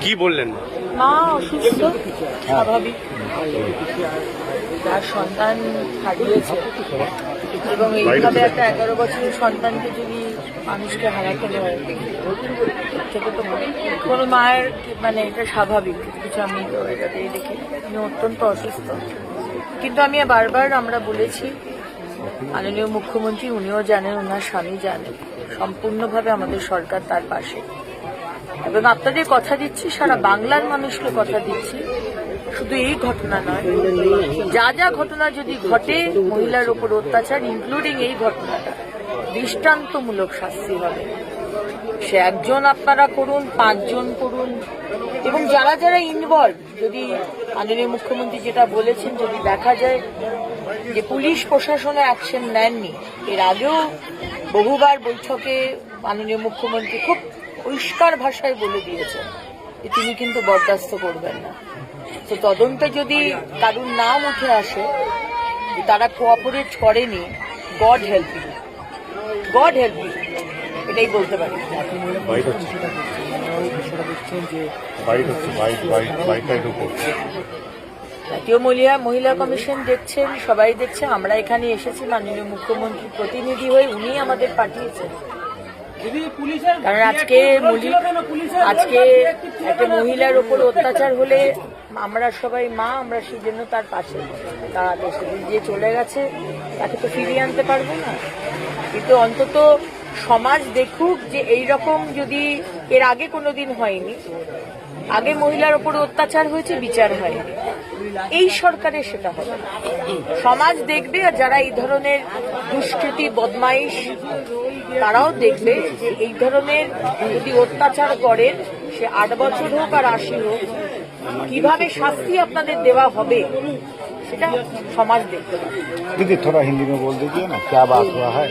কি বললেন? মা অসুস্থ, স্বাভাবিক। তার সন্তান হারিয়েছে এবং এইভাবে একটা 11 বছরের সন্তানকে যদি মানুষকে হারাতে হয় থেকে তো কোনো মায়ের মানে এটা স্বাভাবিক কিছু। আমি তো এটাতে দেখি উনি অত্যন্ত অসুস্থ, কিন্তু আমি বারবার আমরা বলেছি, মাননীয় মুখ্যমন্ত্রী উনিও জানেন, ওনার স্বামী জানেন, সম্পূর্ণভাবে আমাদের সরকার তার পাশে। এবং আপনাদের কথা দিচ্ছি, সারা বাংলার মানুষকে কথা দিচ্ছি, শুধু এই ঘটনা নয়, যা যা ঘটনা যদি ঘটে মহিলার উপর অত্যাচার, ইনক্লুডিং এই ঘটনাটা, দৃষ্টান্তমূলক শাস্তি হবে। সে একজন আপনারা করুন, 5 জন করুন, এবং যারা যারা ইনভলভ, যদি মাননীয় মুখ্যমন্ত্রী যেটা বলেছেন, যদি দেখা যায় যে পুলিশ প্রশাসনে অ্যাকশন নেননি, এর আগেও বহুবার বৈঠকে মাননীয় মুখ্যমন্ত্রী খুব পরিষ্কার ভাষায় বলে দিয়েছেন যে তিনি কিন্তু বরদাস্ত করবেন না। তো তদন্তে যদি কারুর নাম উঠে আসে তারা কোঅপারেট করেনি, God help you, God help you, এটাই বলতে পারি। জাতীয় মহিলা কমিশন দেখছেন, সবাই দেখছে, আমরা এখানে এসেছি মাননীয় মুখ্যমন্ত্রীর প্রতিনিধি হয়ে, উনি আমাদের পাঠিয়েছেন। কারণ আজকে একটা মহিলার উপর অত্যাচার হলে আমরা সবাই মা, আমরা সেই জন্য তার পাশে দাঁড়াতে। সেদিন যে চলে গেছে তাকে তো ফিরিয়ে আনতে পারবো না, কিন্তু অন্তত সমাজ দেখুক যে এই রকম যদি এর আগে কোনোদিন হয়নি, আগে মহিলার উপর অত্যাচার হয়েছে, বিচার হয়নি, এই সরকারে সেটা হবে। সমাজ দেখবে, আর যারা এই ধরনের দুষ্কৃতি বদমাইশ তারাও দেখবে যে এই ধরনের যদি অত্যাচার করেন, সে 8 বছর হোক আর 80 হোক, কিভাবে শাস্তি আপনাদের দেওয়া হবে সেটা সমাজ দেখতে পাবে। दीदी थोड़ा हिंदी में बोल दीजिए ना, क्या बात हुआ है।